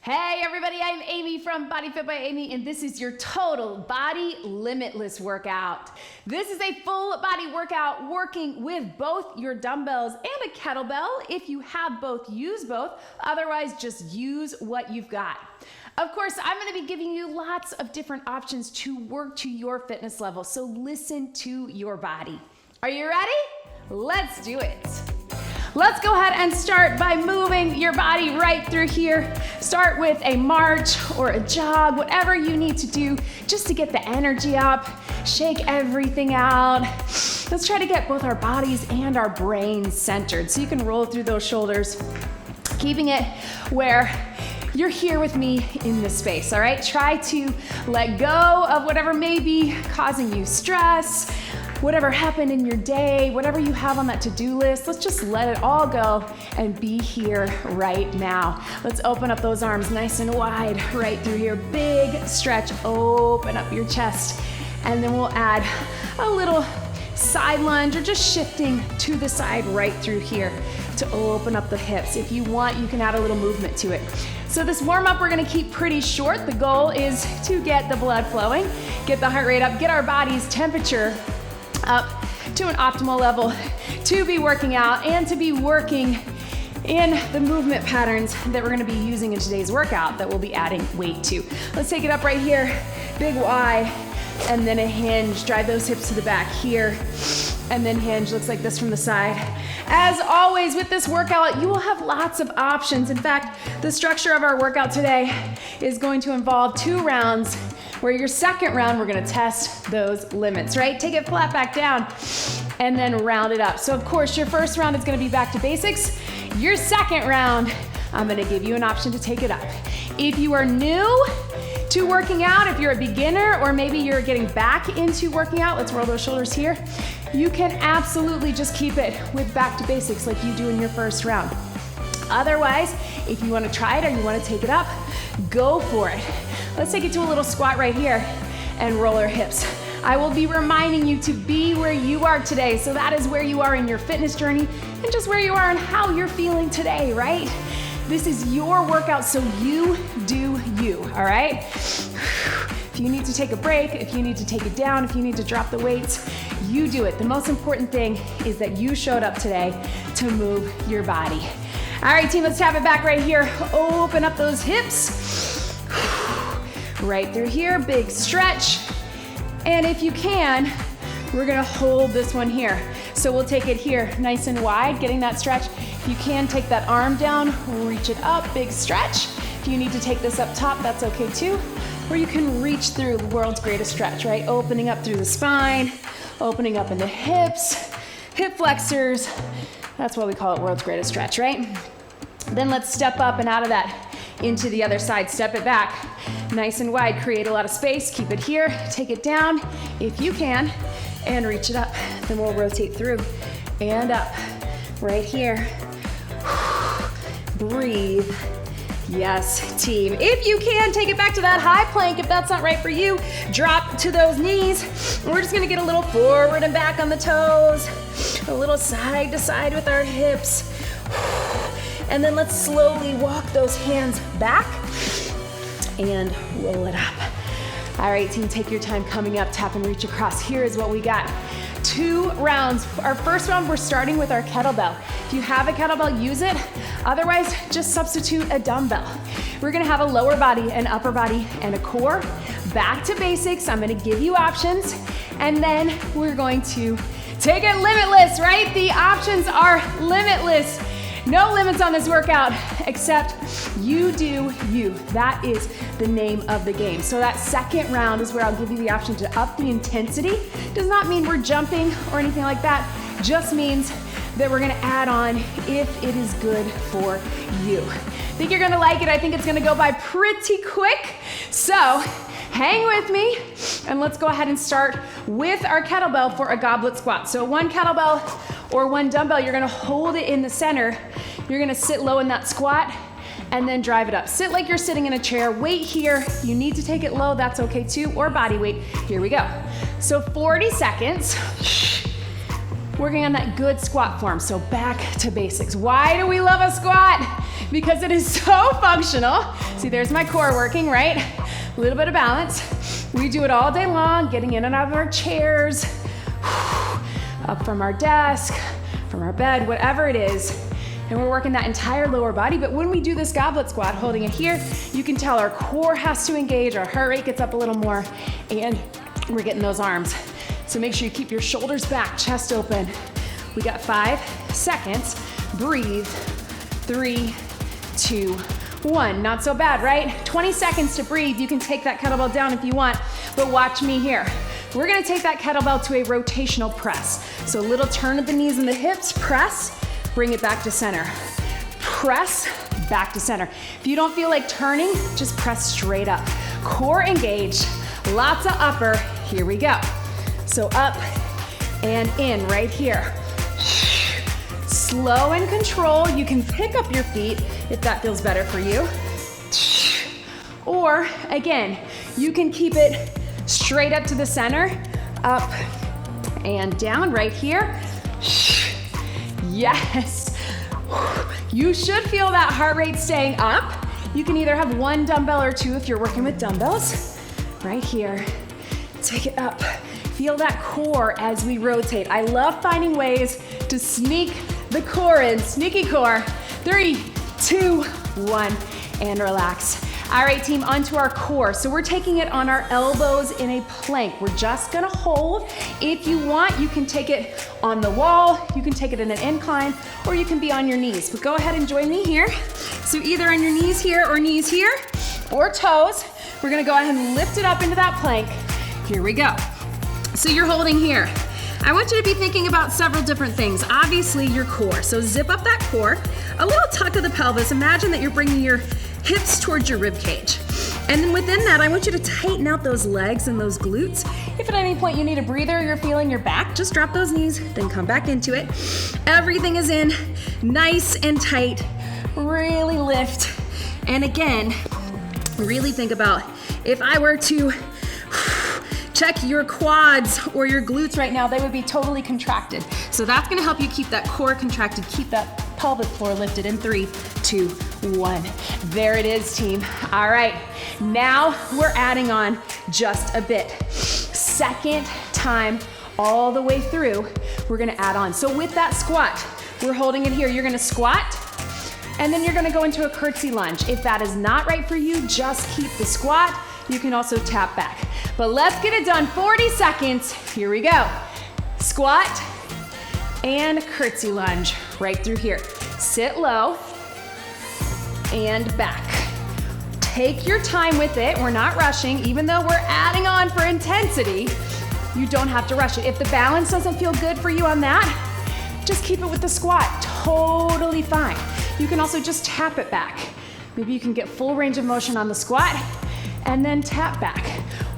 Hey everybody, I'm Amy from BodyFit by Amy, and this is your total body limitless workout. This is a full body workout working with both your dumbbells and a kettlebell. If you have both, use both. Otherwise, just use what you've got. Of course, I'm going to be giving you lots of different options to work to your fitness level, so listen to your body. Are you ready? Let's do it. Let's go ahead and start by moving your body right through here. Start with a march or a jog, whatever you need to do just to get the energy up. Shake everything out. Let's try to get both our bodies and our brains centered. So you can roll through those shoulders, keeping it where you're here with me in this space, all right? Try to let go of whatever may be causing you stress, whatever happened in your day, whatever you have on that to-do list. Let's just let it all go and be here right now. Let's open up those arms nice and wide right through here. Big stretch, open up your chest. And then we'll add a little side lunge or just shifting to the side right through here to open up the hips. If you want, you can add a little movement to it. So this warm-up we're gonna keep pretty short. The goal is to get the blood flowing, get the heart rate up, get our body's temperature up to an optimal level to be working out and to be working in the movement patterns that we're gonna be using in today's workout that we'll be adding weight to. Let's take it up right here, big Y, and then a hinge. Drive those hips to the back here, and then hinge. Looks like this from the side. As always with this workout, you will have lots of options. In fact, the structure of our workout today is going to involve 2 rounds, where your second round, we're gonna test those limits, right? Take it flat back down and then round it up. So of course, your first round is gonna be back to basics. Your second round, I'm gonna give you an option to take it up. If you are new to working out, if you're a beginner, or maybe you're getting back into working out, let's roll those shoulders here. You can absolutely just keep it with back to basics like you do in your first round. Otherwise, if you wanna try it or you wanna take it up, go for it. Let's take it to a little squat right here and roll our hips. I will be reminding you to be where you are today. So that is where you are in your fitness journey and just where you are and how you're feeling today, right? This is your workout, so you do you, all right? If you need to take a break, if you need to take it down, if you need to drop the weights, you do it. The most important thing is that you showed up today to move your body. All right, team, let's tap it back right here. Open up those hips. Right through here, big stretch. And if you can, we're gonna hold this one here. So we'll take it here, nice and wide, getting that stretch. If you can, take that arm down, reach it up, big stretch. If you need to take this up top, that's okay too. Or you can reach through the world's greatest stretch, right? Opening up through the spine, opening up into hips, hip flexors. That's why we call it world's greatest stretch, right? Then let's step up and out of that into the other side. Step it back, nice and wide. Create a lot of space. Keep it here. Take it down if you can, and reach it up. Then we'll rotate through and up. Right here. Breathe. Yes, team. If you can, take it back to that high plank. If that's not right for you, drop to those knees. We're just gonna get a little forward and back on the toes, a little side to side with our hips. And then let's slowly walk those hands back and roll it up. All right, team, take your time coming up, tap and reach across. Here is what we got. 2 rounds. Our first round, we're starting with our kettlebell. If you have a kettlebell, use it. Otherwise, just substitute a dumbbell. We're gonna have a lower body, an upper body, and a core. Back to basics. I'm gonna give you options, and then we're going to take it limitless, right? The options are limitless. No limits on this workout, except you do you. That is the name of the game. So that second round is where I'll give you the option to up the intensity. Does not mean we're jumping or anything like that. Just means that we're gonna add on if it is good for you. Think you're gonna like it. I think it's gonna go by pretty quick. So hang with me, and let's go ahead and start with our kettlebell for a goblet squat. So 1 kettlebell or 1 dumbbell, you're gonna hold it in the center. You're gonna sit low in that squat and then drive it up. Sit like you're sitting in a chair. Weight here. You need to take it low, that's okay too, or body weight. Here we go. So 40 seconds. Working on that good squat form. So back to basics. Why do we love a squat? because it is so functional. See, there's my core working, right? A little bit of balance. We do it all day long, getting in and out of our chairs, up from our desk, from our bed, whatever it is. And we're working that entire lower body. But when we do this goblet squat, holding it here, you can tell our core has to engage, our heart rate gets up a little more, and we're getting those arms. So make sure you keep your shoulders back, chest open. We got 5 seconds. Breathe. 3, 2, 1. Not so bad, right? 20 seconds to breathe. You can take that kettlebell down if you want, but watch me here. We're gonna take that kettlebell to a rotational press. So a little turn of the knees and the hips, press, bring it back to center. Press, back to center. If you don't feel like turning, just press straight up. Core engaged, lots of upper. Here we go. So up and in right here. Slow and control. You can pick up your feet if that feels better for you. Or again, you can keep it straight up to the center, up and down right here. Yes. You should feel that heart rate staying up. You can either have 1 dumbbell or 2 if you're working with dumbbells. Right here. Take it up. Feel that core as we rotate. I love finding ways to sneak the core in. Sneaky core. 3, 2, 1, and relax. All right, team, onto our core. So we're taking it on our elbows in a plank. We're just gonna hold. If you want, you can take it on the wall, you can take it in an incline, or you can be on your knees. But go ahead and join me here. So either on your knees here, or toes. We're gonna go ahead and lift it up into that plank. Here we go. So you're holding here. I want you to be thinking about several different things. Obviously, your core. So zip up that core. A little tuck of the pelvis. Imagine that you're bringing your hips towards your rib cage. And then within that, I want you to tighten out those legs and those glutes. If at any point you need a breather, you're feeling your back, just drop those knees, then come back into it. Everything is in nice and tight. Really lift. And again, really think about if I were to check your quads or your glutes right now, they would be totally contracted. So that's gonna help you keep that core contracted, keep that pelvic floor lifted in 3, 2, 1. There it is, team. All right, now we're adding on just a bit. Second time all the way through, we're gonna add on. So with that squat, we're holding it here. You're gonna squat, and then you're gonna go into a curtsy lunge. If that is not right for you, just keep the squat. You can also tap back. But let's get it done, 40 seconds. Here we go. Squat and curtsy lunge right through here. Sit low and back. Take your time with it. We're not rushing. Even though we're adding on for intensity, you don't have to rush it. If the balance doesn't feel good for you on that, just keep it with the squat. Totally fine. You can also just tap it back. Maybe you can get full range of motion on the squat and then tap back.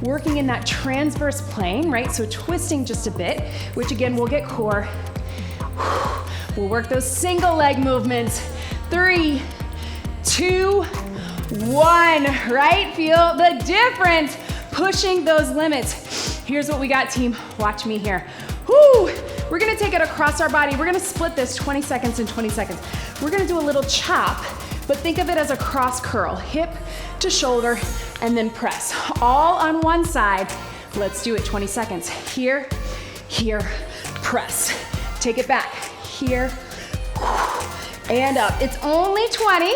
Working in that transverse plane, right? So twisting just a bit, which again, we'll get core. We'll work those single leg movements. 3, 2, 1, right? Feel the difference, pushing those limits. Here's what we got, team. Watch me here. Whoo! We're gonna take it across our body. We're gonna split this 20 seconds and 20 seconds. We're gonna do a little chop, but think of it as a cross curl. Hip to shoulder, and then press. All on one side. Let's do it, 20 seconds. Here, here, press. Take it back. Here, and up. It's only 20,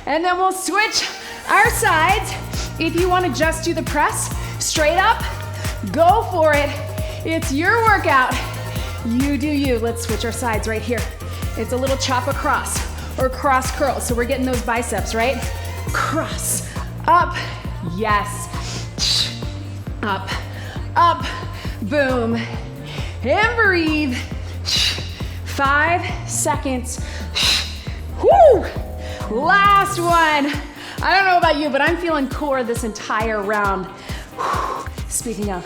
and then we'll switch our sides. If you wanna just do the press, straight up, go for it. It's your workout. You do you. Let's switch our sides right here. It's a little chop across or cross curl. So we're getting those biceps, right? Cross, up, yes. Up, up, boom. And breathe. 5 seconds. Woo! Last one. I don't know about you, but I'm feeling core this entire round. Speaking of,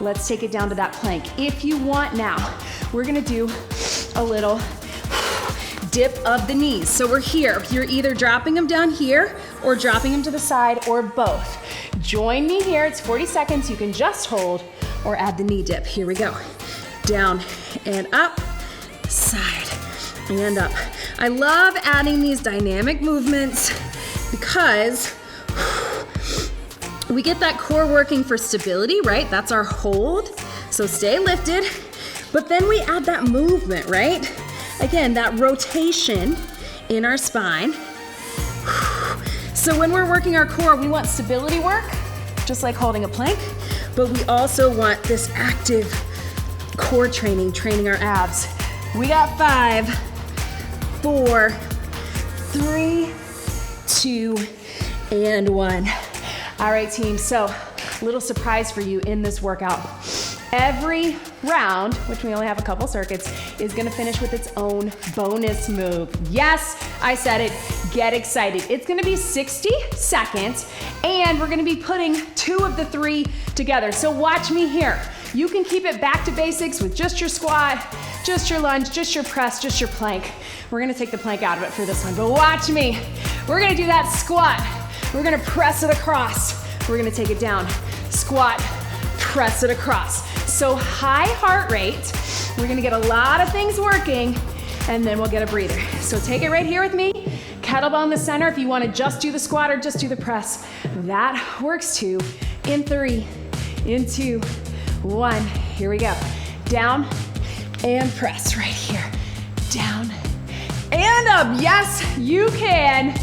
let's take it down to that plank. If you want now, we're gonna do a little dip of the knees. So we're here. You're either dropping them down here or dropping them to the side or both. Join me here. It's 40 seconds. You can just hold or add the knee dip. Here we go. Down and up, side, and up. I love adding these dynamic movements because we get that core working for stability, right? That's our hold. So stay lifted, but then we add that movement, right? Again, that rotation in our spine. So when we're working our core, we want stability work, just like holding a plank, but we also want this active core training, training our abs. We got 5, 4, 3, 2, and 1. All right, team, so little surprise for you in this workout. Every round, which we only have a couple circuits, is gonna finish with its own bonus move. Yes, I said it, get excited. It's gonna be 60 seconds, and we're gonna be putting 2 of the 3 together. So watch me here. You can keep it back to basics with just your squat, just your lunge, just your press, just your plank. We're gonna take the plank out of it for this one, but watch me. We're gonna do that squat. We're gonna press it across. We're gonna take it down. Squat, press it across. So high heart rate, we're gonna get a lot of things working, and then we'll get a breather. So take it right here with me. Kettlebell in the center if you wanna just do the squat or just do the press. That works too. In 3, in 2, 1. Here we go. Down and press right here. Down and up. Yes, you can.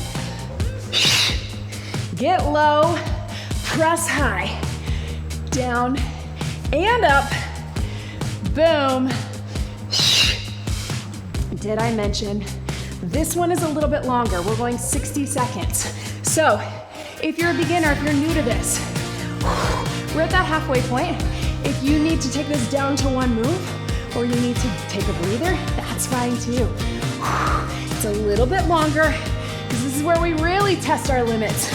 Get low, press high. Down and up. Boom. Did I mention this one is a little bit longer? We're going 60 seconds. So if you're a beginner, if you're new to this, we're at that halfway point. If you need to take this down to 1 move, or you need to take a breather, that's fine too. It's a little bit longer, because this is where we really test our limits.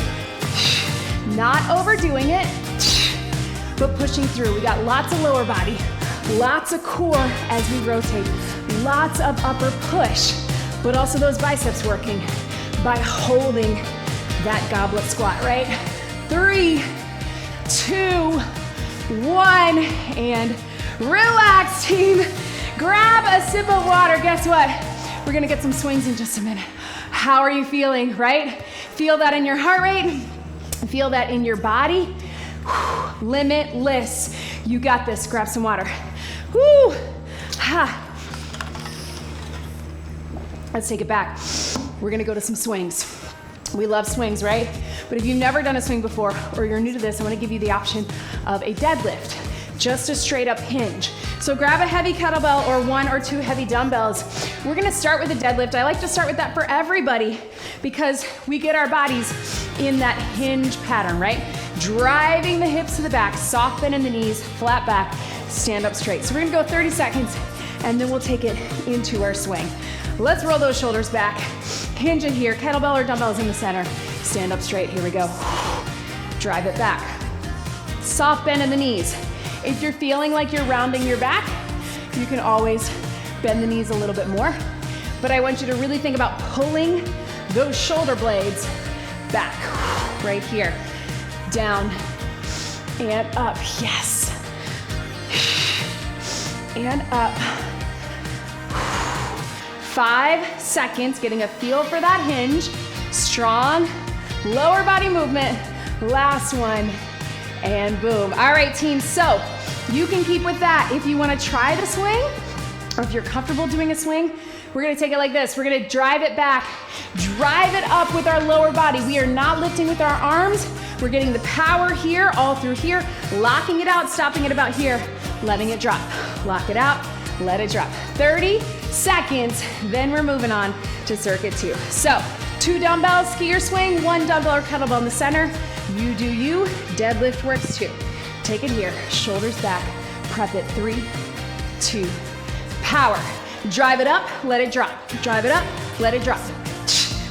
Not overdoing it, but pushing through. We got lots of lower body, lots of core as we rotate, lots of upper push, but also those biceps working by holding that goblet squat, right? 3, 2, 1, and relax, team. Grab a sip of water. Guess what? We're gonna get some swings in just a minute. How are you feeling, right? Feel that in your heart rate. Feel that in your body. Limitless. You got this. Grab some water. Woo! Ha. Let's take it back. We're gonna go to some swings. We love swings, right? But if you've never done a swing before, or you're new to this, I wanna give you the option of a deadlift, just a straight up hinge. So grab a heavy kettlebell or 1 or 2 heavy dumbbells. We're gonna start with a deadlift. I like to start with that for everybody because we get our bodies in that hinge pattern, right? Driving the hips to the back, soft bend in the knees, flat back, stand up straight. So we're gonna go 30 seconds and then we'll take it into our swing. Let's roll those shoulders back. Hinge it here, kettlebell or dumbbells in the center. Stand up straight, here we go. Drive it back. Soft bend in the knees. If you're feeling like you're rounding your back, you can always bend the knees a little bit more. But I want you to really think about pulling those shoulder blades back, right here. Down and up, yes. And up. 5 seconds, getting a feel for that hinge. Strong lower body movement. Last one, and boom. All right, team, so you can keep with that. If you wanna try the swing, or if you're comfortable doing a swing, we're gonna take it like this. We're gonna drive it back, drive it up with our lower body. We are not lifting with our arms. We're getting the power here, all through here, locking it out, stopping it about here, letting it drop. Lock it out, let it drop. 30 seconds, then we're moving on to circuit 2. So 2 dumbbells, skier swing, 1 dumbbell or kettlebell in the center. You do you, deadlift works too. Take it here, shoulders back, prep it, 3, 2, power. Drive it up, let it drop. Drive it up, let it drop.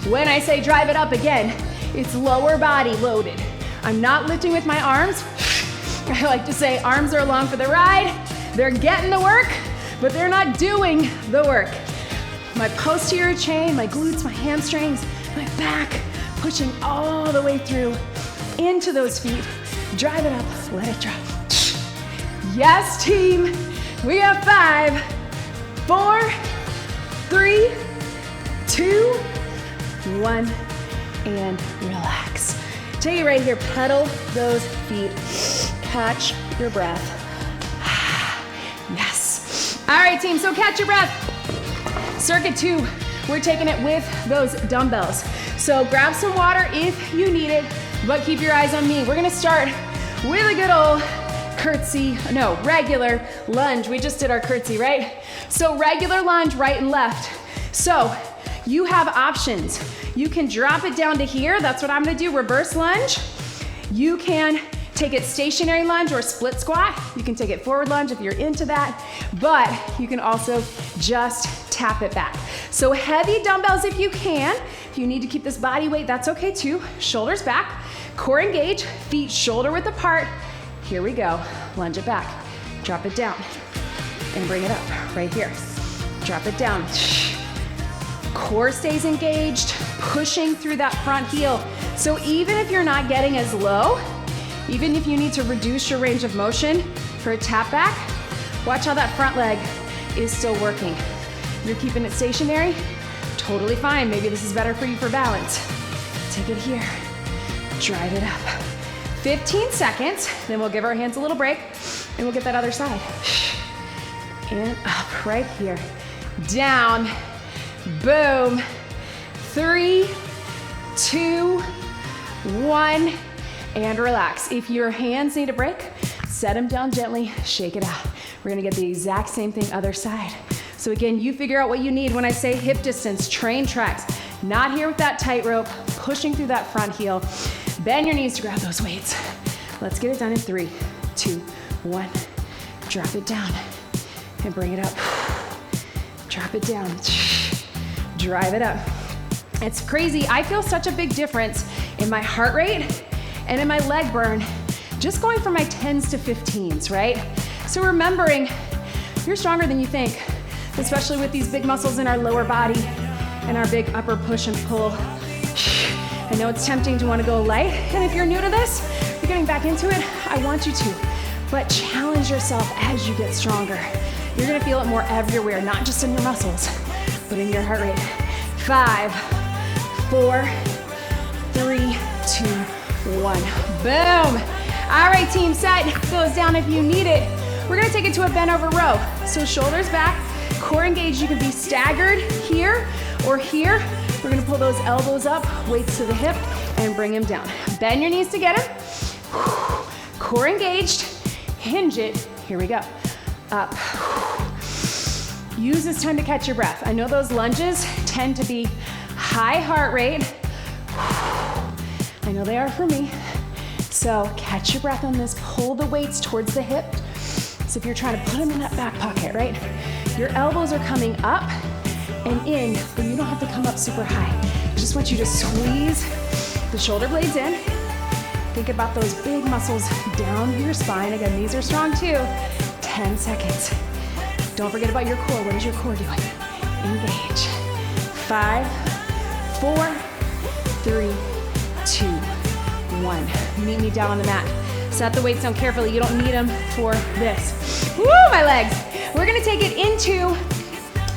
When I say drive it up again, it's lower body loaded. I'm not lifting with my arms. I like to say arms are along for the ride. They're getting the work, but they're not doing the work. My posterior chain, my glutes, my hamstrings, my back, pushing all the way through into those feet. Drive it up, let it drop. Yes, team. We have 5, 4, 3, 2, 1, and relax. Take it right here, pedal those feet. Catch your breath. Yes. All right, team, so catch your breath. Circuit 2, we're taking it with those dumbbells. So grab some water if you need it, but keep your eyes on me. We're gonna start with a good old regular lunge. We just did our curtsy, right? So regular lunge, right and left. So you have options. You can drop it down to here. That's what I'm gonna do, reverse lunge. You can take it stationary lunge or split squat. You can take it forward lunge if you're into that, but you can also just tap it back. So heavy dumbbells if you can. If you need to keep this body weight, that's okay too. Shoulders back, core engaged, feet shoulder width apart. Here we go, lunge it back, drop it down, and bring it up, right here. Drop it down. Core stays engaged, pushing through that front heel. So even if you're not getting as low, even if you need to reduce your range of motion for a tap back, watch how that front leg is still working. You're keeping it stationary, totally fine. Maybe this is better for you for balance. Take it here, drive it up. 15 seconds, then we'll give our hands a little break and we'll get that other side. And up, right here. Down, boom. 3, 2, 1, and relax. If your hands need a break, set them down gently, shake it out. We're gonna get the exact same thing other side. So again, you figure out what you need when I say hip distance, train tracks. Not here with that tightrope, pushing through that front heel. Bend your knees to grab those weights. Let's get it done in 3, 2, 1. Drop it down and bring it up. Drop it down, drive it up. It's crazy, I feel such a big difference in my heart rate and in my leg burn, just going from my 10s to 15s, right? So remembering, you're stronger than you think, especially with these big muscles in our lower body and our big upper push and pull. I know it's tempting to want to go light, and if you're new to this, you're getting back into it, I want you to, but challenge yourself as you get stronger. You're gonna feel it more everywhere, not just in your muscles, but in your heart rate. 5, 4, 3, 2, 1. Boom. All right, team, set goes down if you need it. We're gonna take it to a bent over row. So shoulders back, core engaged. You can be staggered here or here. We're gonna pull those elbows up, weights to the hip, and bring them down. Bend your knees to get them. Core engaged, hinge it. Here we go. Up. Use this time to catch your breath. I know those lunges tend to be high heart rate. I know they are for me. So catch your breath on this. Pull the weights towards the hip. So if you're trying to put them in that back pocket, right? Your elbows are coming up and in, but you don't have to come up super high. I just want you to squeeze the shoulder blades in. Think about those big muscles down your spine. Again, these are strong too. 10 seconds. Don't forget about your core. What is your core doing? Engage. 5, 4, 3, 2, 1. Meet me down on the mat. Set the weights down carefully. You don't need them for this. Woo, my legs. We're gonna take it into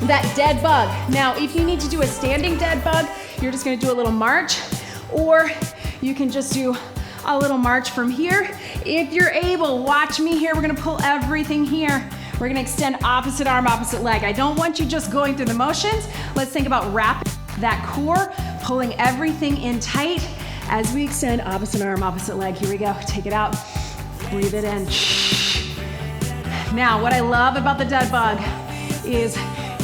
that dead bug. Now, if you need to do a standing dead bug, you're just gonna do a little march, or you can just do a little march from here. If you're able, watch me here. We're gonna pull everything here. We're gonna extend opposite arm, opposite leg. I don't want you just going through the motions. Let's think about wrapping that core, pulling everything in tight as we extend opposite arm, opposite leg. Here we go, take it out, breathe it in. Now, what I love about the dead bug is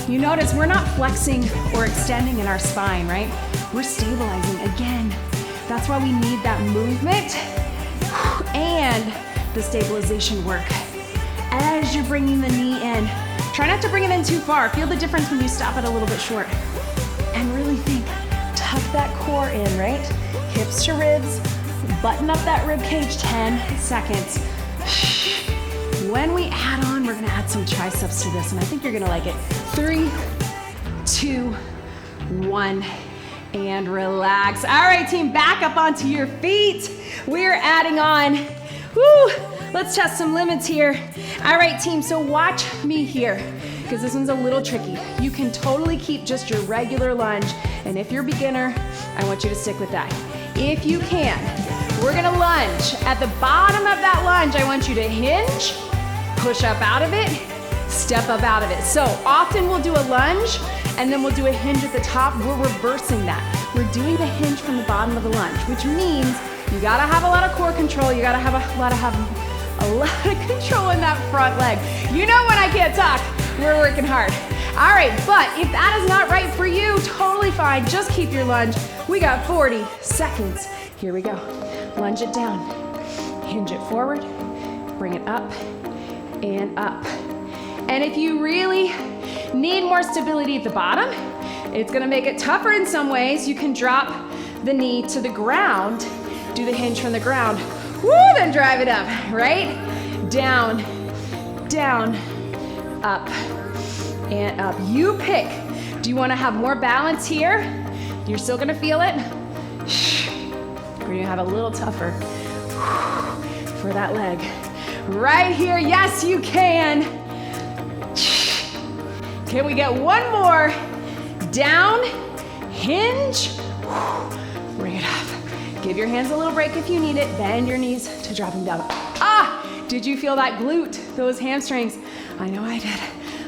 you notice we're not flexing or extending in our spine, right? We're stabilizing again. That's why we need that movement and the stabilization work. As you're bringing the knee in, try not to bring it in too far. Feel the difference when you stop it a little bit short. And really think, tuck that core in, right? Hips to ribs, button up that rib cage, 10 seconds. When we add on, we're gonna add some triceps to this, and I think you're gonna like it. 3, 2, 1, and relax. All right, team, back up onto your feet. We're adding on, woo, let's test some limits here. All right, team, so watch me here. because this one's a little tricky. You can totally keep just your regular lunge, and if you're a beginner, I want you to stick with that. If you can, we're gonna lunge. At the bottom of that lunge, I want you to hinge, push up out of it, step up out of it. So often we'll do a lunge, and then we'll do a hinge at the top. We're reversing that. We're doing the hinge from the bottom of the lunge, which means you gotta have a lot of core control. You gotta have a lot of control in that front leg. You know when I can't talk, we're working hard. All right, but if that is not right for you, totally fine. Just keep your lunge. We got 40 seconds. Here we go. Lunge it down. Hinge it forward. Bring it up and up. And if you really need more stability at the bottom, it's gonna make it tougher in some ways. You can drop the knee to the ground, do the hinge from the ground, woo, then drive it up, right? Down, down, up, and up. You pick. Do you wanna have more balance here? You're still gonna feel it? Or you have a little tougher for that leg. Right here, yes you can. Can we get one more? Down, hinge, bring it up. Give your hands a little break if you need it. Bend your knees to dropping down. Ah, did you feel that glute, those hamstrings? I know I did.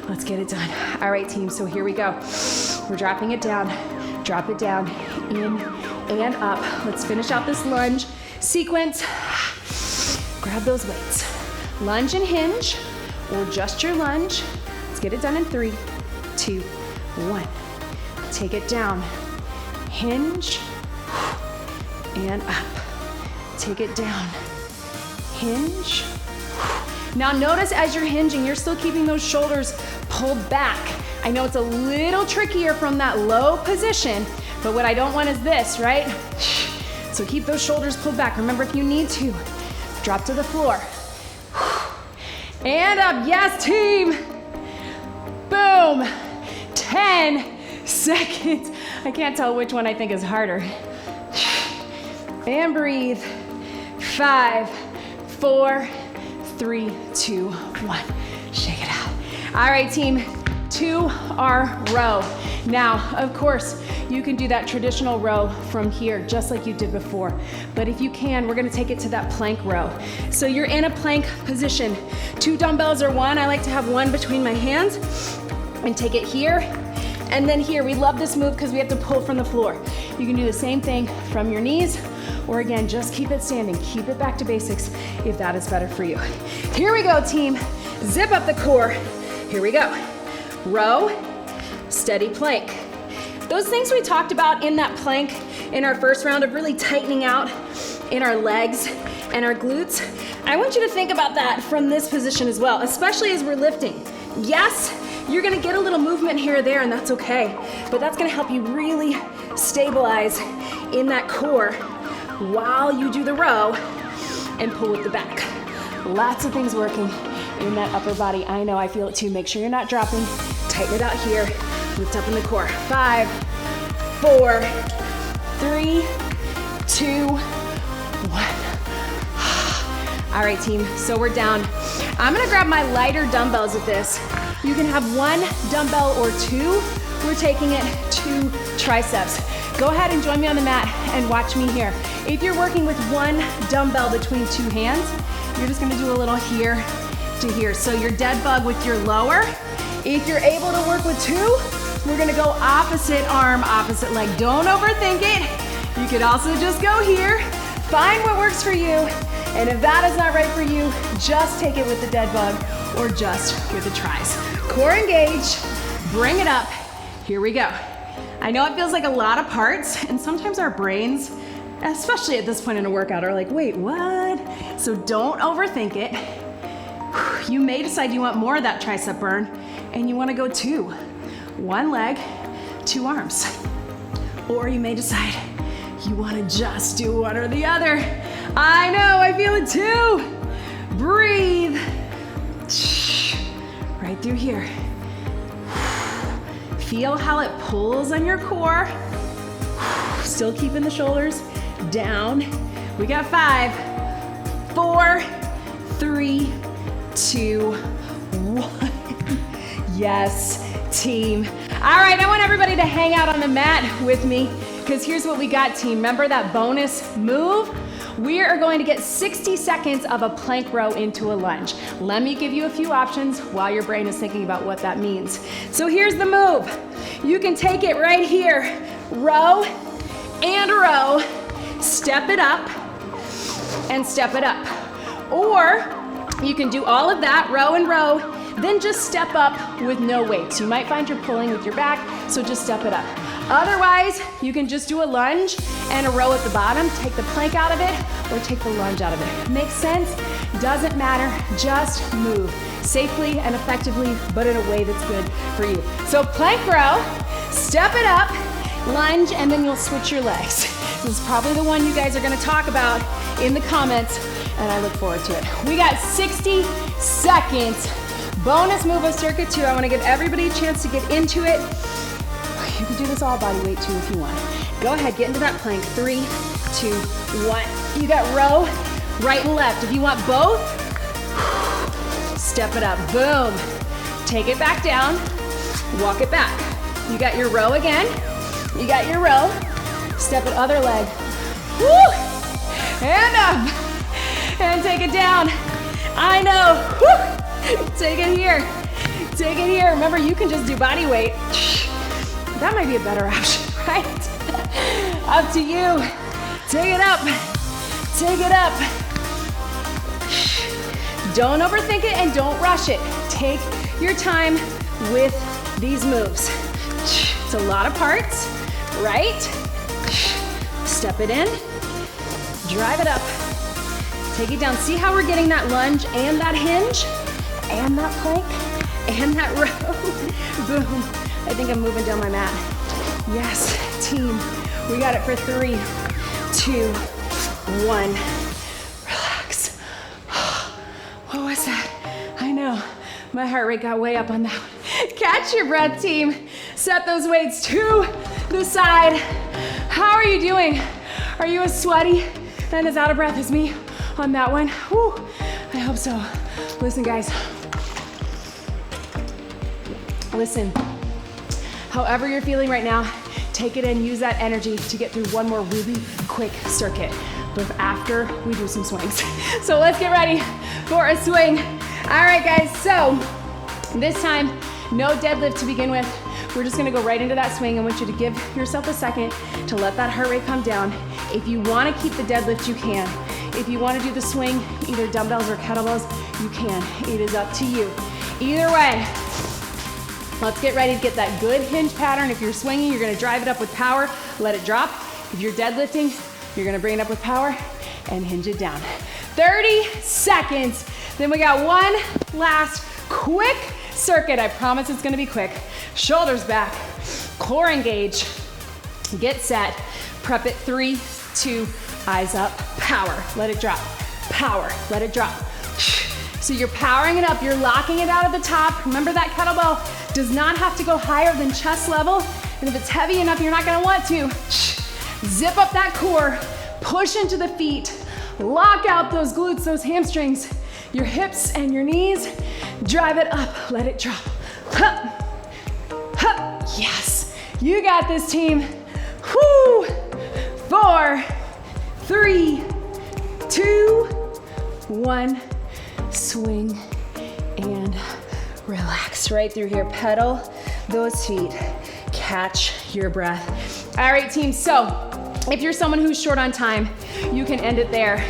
Let's get it done. All right, team, so here we go. We're dropping it down. Drop it down, in and up. Let's finish out this lunge sequence. Grab those weights. Lunge and hinge, or just your lunge. Let's get it done in 3, 2, 1. Take it down. Hinge and up. Take it down. Hinge. Now notice as you're hinging, you're still keeping those shoulders pulled back. I know it's a little trickier from that low position, but what I don't want is this, right? So keep those shoulders pulled back. Remember, if you need to, drop to the floor. And up, yes, team. Boom. 10 seconds. I can't tell which one I think is harder. And breathe. 5, 4, 3, 2, 1. Shake it out. All right, team, to our row. Now, of course, you can do that traditional row from here, just like you did before. But if you can, we're gonna take it to that plank row. So you're in a plank position. 2 dumbbells or 1. I like to have 1 between my hands and take it here and then here. We love this move because we have to pull from the floor. You can do the same thing from your knees, or again, just keep it standing. Keep it back to basics if that is better for you. Here we go, team. Zip up the core. Here we go. Row, steady plank. Those things we talked about in that plank in our first round of really tightening out in our legs and our glutes, I want you to think about that from this position as well, especially as we're lifting. Yes, you're gonna get a little movement here or there, and that's okay, but that's gonna help you really stabilize in that core while you do the row and pull with the back. Lots of things working in that upper body. I know, I feel it too. Make sure you're not dropping. Tighten it out here. Lift up in the core. 5, 4, 3, 2, 1. All right, team, so we're down. I'm gonna grab my lighter dumbbells with this. You can have 1 dumbbell or 2. We're taking it to triceps. Go ahead and join me on the mat and watch me here. If you're working with 1 dumbbell between 2 hands, you're just gonna do a little here to here. So your dead bug with your lower. If you're able to work with 2, we're gonna go opposite arm, opposite leg. Don't overthink it. You could also just go here. Find what works for you. And if that is not right for you, just take it with the dead bug or just with the tries. Core engage, bring it up. Here we go. I know it feels like a lot of parts, and sometimes our brains, especially at this point in a workout, are like, wait, what? So don't overthink it. You may decide you want more of that tricep burn, and you wanna go 2. 1 leg, 2 arms. Or you may decide you wanna just do one or the other. I know, I feel it too. Breathe. Right through here. Feel how it pulls on your core. Still keeping the shoulders down. We got 5, 4, 3, 2, 1. Yes, team. All right, I want everybody to hang out on the mat with me, because here's what we got, team. Remember that bonus move? We are going to get 60 seconds of a plank row into a lunge. Let me give you a few options while your brain is thinking about what that means. So here's the move. You can take it right here. Row and row. Step it up and step it up. Or you can do all of that, row and row, then just step up with no weights. You might find you're pulling with your back, so just step it up. Otherwise, you can just do a lunge and a row at the bottom, take the plank out of it, or take the lunge out of it. Makes sense? Doesn't matter, just move safely and effectively, but in a way that's good for you. So plank row, step it up, lunge, and then you'll switch your legs. This is probably the one you guys are gonna talk about in the comments, and I look forward to it. We got 60 seconds. Bonus move of circuit 2. I wanna give everybody a chance to get into it. You can do this all body weight too if you want. Go ahead, get into that plank. 3, 2, 1. You got row, right and left. If you want both, step it up, boom. Take it back down, walk it back. You got your row again. You got your row. Step it other leg. Woo! And up. And take it down. I know. Woo! Take it here. Take it here. Remember, you can just do body weight. That might be a better option, right? Up to you. Take it up. Take it up. Don't overthink it and don't rush it. Take your time with these moves. It's a lot of parts, right? Step it in. Drive it up. Take it down. See how we're getting that lunge and that hinge and that plank and that row? Boom. I think I'm moving down my mat. Yes, team. We got it for 3, 2, 1. Relax. What was that? I know. My heart rate got way up on that one. Catch your breath, team. Set those weights to the side. How are you doing? Are you as sweaty and as out of breath as me on that one? Whew. I hope so. Listen, guys. Listen. However you're feeling right now, take it in, use that energy to get through one more really quick circuit, but after we do some swings. So let's get ready for a swing. All right, guys, so this time, no deadlift to begin with. We're just gonna go right into that swing. I want you to give yourself a second to let that heart rate come down. If you wanna keep the deadlift, you can. If you wanna do the swing, either dumbbells or kettlebells, you can. It is up to you. Either way, let's get ready to get that good hinge pattern. If you're swinging, you're gonna drive it up with power, let it drop. If you're deadlifting, you're gonna bring it up with power and hinge it down. 30 seconds. Then we got one last quick circuit. I promise it's gonna be quick. Shoulders back, core engage. Get set, prep it. 3, 2, eyes up, power. Let it drop, power, let it drop. So you're powering it up, you're locking it out at the top. Remember that kettlebell does not have to go higher than chest level. And if it's heavy enough, you're not gonna want to. Zip up that core, push into the feet, lock out those glutes, those hamstrings, your hips and your knees. Drive it up, let it drop. Hup, hup, yes. You got this, team. Whoo. 4, 3, 2, 1. Swing and relax right through here. Pedal those feet. Catch your breath. All right, team, so if you're someone who's short on time, you can end it there.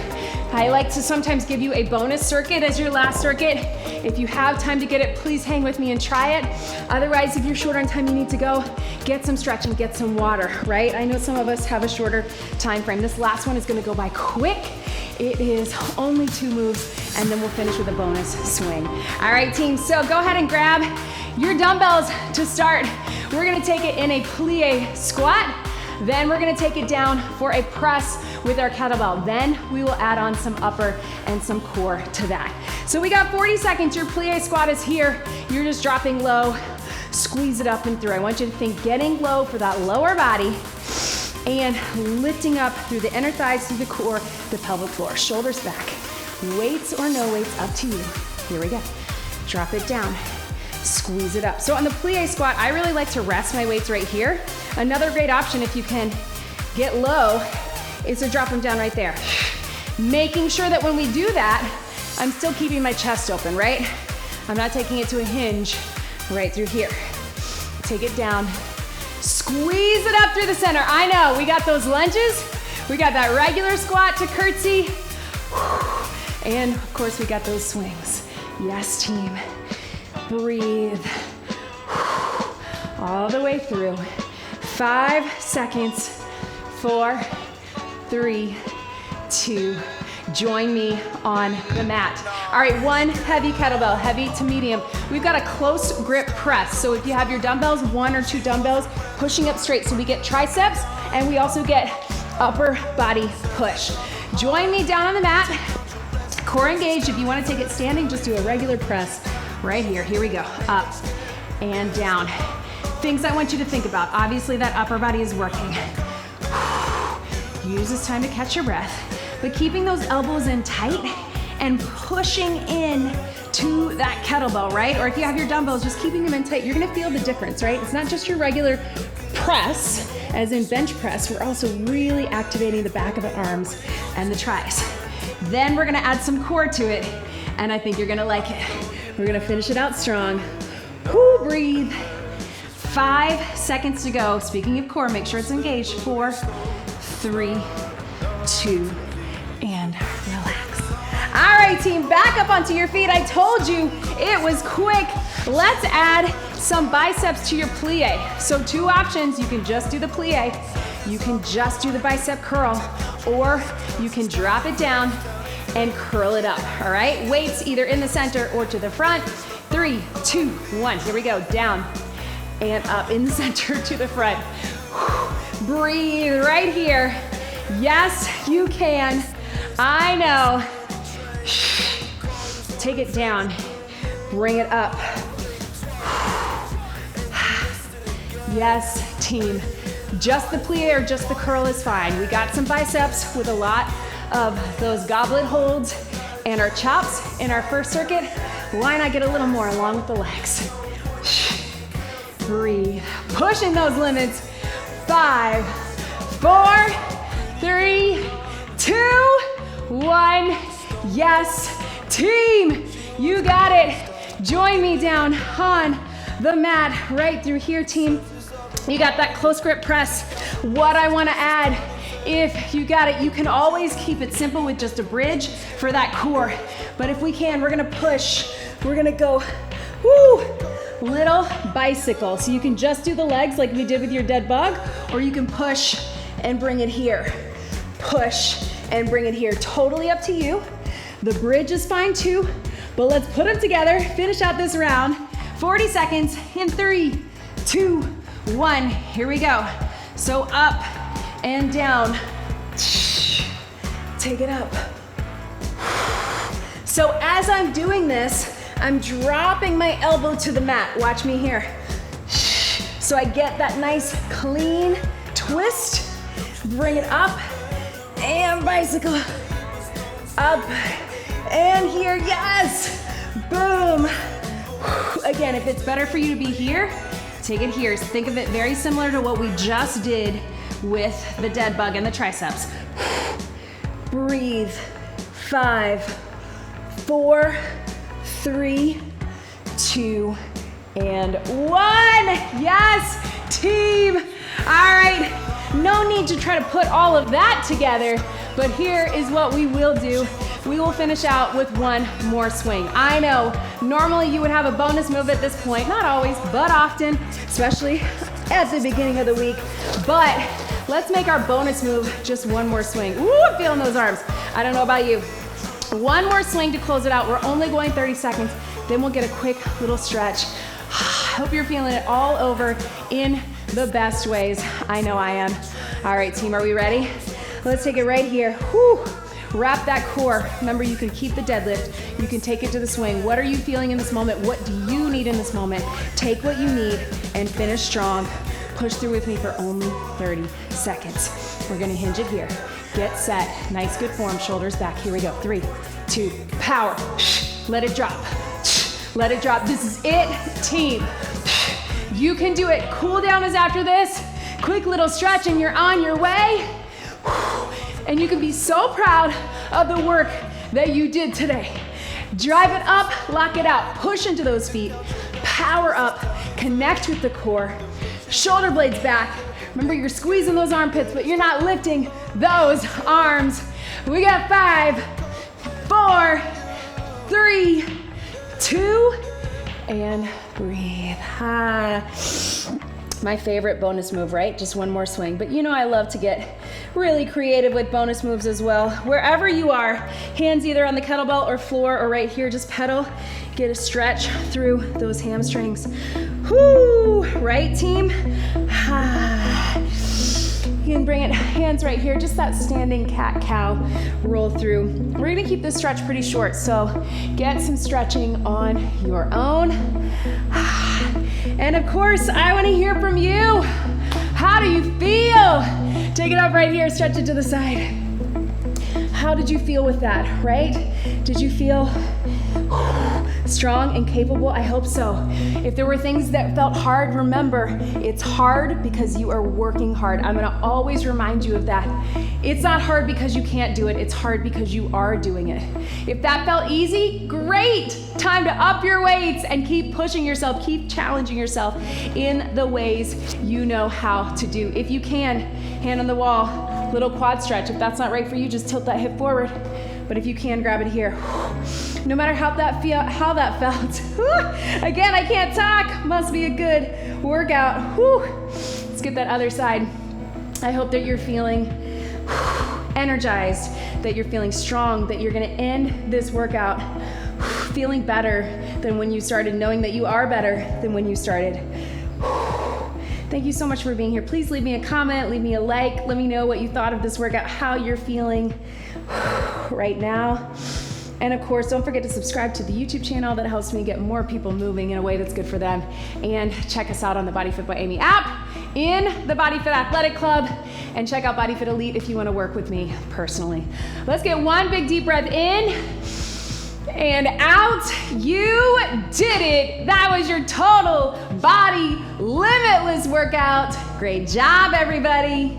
I like to sometimes give you a bonus circuit as your last circuit. If you have time to get it, please hang with me and try it. Otherwise, if you're short on time, you need to go get some stretching, get some water, right? I know some of us have a shorter time frame. This last one is gonna go by quick. It is only 2 moves, and then we'll finish with a bonus swing. All right, team, so go ahead and grab your dumbbells to start. We're gonna take it in a plie squat. Then we're gonna take it down for a press with our kettlebell. Then we will add on some upper and some core to that. So we got 40 seconds. Your plie squat is here. You're just dropping low, squeeze it up and through. I want you to think getting low for that lower body and lifting up through the inner thighs, through the core, the pelvic floor. Shoulders back. Weights or no weights, up to you. Here we go. Drop it down. squeeze it up. So on the plie squat, I really like to rest my weights right here. Another great option if you can get low is to drop them down right there. Making sure that when we do that, I'm still keeping my chest open, right? I'm not taking it to a hinge right through here. Take it down, squeeze it up through the center. I know, we got those lunges, we got that regular squat to curtsy, and of course we got those swings. Yes, team. Breathe. All the way through. 5 seconds. 4, 3, 2. Join me on the mat. All right, one heavy kettlebell, heavy to medium. We've got a close grip press. So if you have your dumbbells, 1 or 2 dumbbells, pushing up straight. So we get triceps and we also get upper body push. Join me down on the mat. Core engaged. If you want to take it standing, just do a regular press right here. Here we go. Up and down. Things I want you to think about. Obviously that upper body is working. Use this time to catch your breath, but keeping those elbows in tight and pushing in to that kettlebell, right? Or if you have your dumbbells, just keeping them in tight. You're gonna feel the difference, right? It's not just your regular press, as in bench press. We're also really activating the back of the arms and the tris. Then we're gonna add some core to it, and I think you're gonna like it. We're gonna finish it out strong. Whoo, breathe. 5 seconds to go. Speaking of core, make sure it's engaged. 4, 3, 2, and relax. All right, team, back up onto your feet. I told you it was quick. Let's add some biceps to your plie. So 2 options. You can just do the plie. You can just do the bicep curl, or you can drop it down and curl it up, all right? Weights either in the center or to the front. 3, 2, 1. Here we go. Down and up in the center to the front. Breathe right here. Yes, you can. I know. Take it down. Bring it up. Yes, team. Just the plie or just the curl is fine. We got some biceps with a lot of those goblet holds and our chops in our first circuit. Why not get a little more along with the legs? Breathe. Pushing those limits. 5, 4, 3, 2, 1. Yes, team, you got it. Join me down on the mat right through here, team. You got that close grip press. What I want to add, if you got it, you can always keep it simple with just a bridge for that core. But if we can, we're gonna push. We're gonna go, woo, little bicycle. So you can just do the legs like we did with your dead bug, or you can push and bring it here. Push and bring it here. Totally up to you. The bridge is fine too, but let's put them together, finish out this round. 40 seconds in 3, 2, 1. Here we go. So up and down. Take it up. So as I'm doing this, I'm dropping my elbow to the mat. Watch me here. So I get that nice clean twist. Bring it up and bicycle. Up and here, yes. Boom. Again, if it's better for you to be here, take it here. So think of it very similar to what we just did with the dead bug and the triceps. Breathe. 5, 4, 3, 2, and 1. Yes, team. All right, no need to try to put all of that together, but here is what we will do. We will finish out with one more swing. I know, normally you would have a bonus move at this point, not always, but often, especially at the beginning of the week. But let's make our bonus move just one more swing. Ooh, I'm feeling those arms. I don't know about you. One more swing to close it out. We're only going 30 seconds. Then we'll get a quick little stretch. Hope you're feeling it all over in the best ways. I know I am. All right, team, are we ready? Let's take it right here. Whew. Wrap that core. Remember, you can keep the deadlift. You can take it to the swing. What are you feeling in this moment? What do you need in this moment? Take what you need and finish strong. Push through with me for only 30 seconds. We're gonna hinge it here. Get set. Nice, good form. Shoulders back. Here we go. 3, 2, power. Let it drop. Let it drop. This is it, team. You can do it. Cool down is after this. Quick little stretch and you're on your way. And you can be so proud of the work that you did today. Drive it up, lock it out. Push into those feet. Power up, connect with the core. Shoulder blades back. Remember, you're squeezing those armpits, but you're not lifting those arms. We got 5, 4, 3, 2, and breathe. My favorite bonus move, right? Just one more swing. But you know I love to get really creative with bonus moves as well. Wherever you are, hands either on the kettlebell or floor or right here, just pedal. Get a stretch through those hamstrings. Whoo! Right, team? You can bring it, hands right here, just that standing cat-cow roll through. We're gonna keep this stretch pretty short, so get some stretching on your own. And of course, I wanna hear from you. How do you feel? Take it up right here, stretch it to the side. How did you feel with that, right? Did you feel strong and capable? I hope so. If there were things that felt hard, remember, it's hard because you are working hard. I'm gonna always remind you of that. It's not hard because you can't do it, it's hard because you are doing it. If that felt easy, great! Time to up your weights and keep pushing yourself, keep challenging yourself in the ways you know how to do. If you can, hand on the wall, little quad stretch. If that's not right for you, just tilt that hip forward. But if you can, grab it here. No matter how that felt. Again, I can't talk. Must be a good workout. Let's get that other side. I hope that you're feeling energized, that you're feeling strong, that you're gonna end this workout feeling better than when you started, knowing that you are better than when you started. Thank you so much for being here. Please leave me a comment, leave me a like, let me know what you thought of this workout, how you're feeling right now. And of course, don't forget to subscribe to the YouTube channel. That helps me get more people moving in a way that's good for them. And check us out on the BodyFit by Amy app, in the BodyFit Athletic Club, and check out BodyFit Elite if you want to work with me personally. Let's get one big deep breath in and out. You did it. That was your total body limitless workout. Great job, everybody.